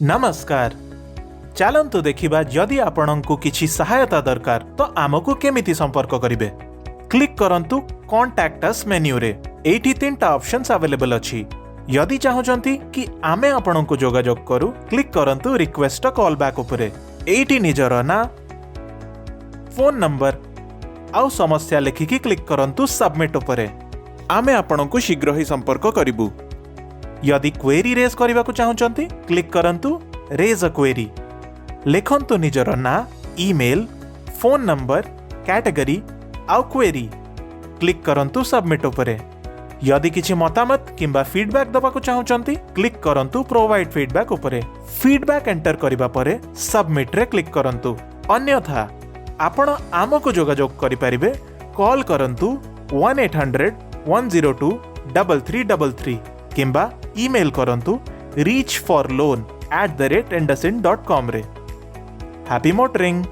नमस्कार। चलंतु देखिबा जदि आपणंकु किछि सहायता दरकार तो आमको केमिति संपर्क करिवे। क्लिक करंतु कॉन्टैक्ट अस मेन्यू रे। एठी तीनटा ऑप्शंस अवेलेबल अछि। यदि चाहुचंती कि आमे आपणंकु जोगाजोग करू क्लिक करंतु रिक्वेस्ट कॉल बैक उपरे। एठी निजर ना फोन नंबर आउ समस्या लेखिकी क्लिक करंतु सबमिट उपरे। आमे आपणंकु शीघ्र ही संपर्क करिबु। यदि क्वेरी रेज करने को चाहते क्लिक करंतु रेज अ क्वेरी। लिखंतु निजर ना, ईमेल, फोन नंबर, कैटेगरी आउ क्वेरी। क्लिक करंतु सबमिट उपरे। यदि किछि मतामत किंबा फीडबैक दबा को चाहते क्लिक करंतु प्रोवाइड फीडबैक उपरे। फीडबैक एंटर करिबा परे सबमिट रे क्लिक करंतु। अन्यथा आपण आमको जोगाजोग करि परिबे। कॉल करंतु 1-800-102-3333 किंबा ईमेल करंतु reachforloan@endasint.com रे। Happy motoring.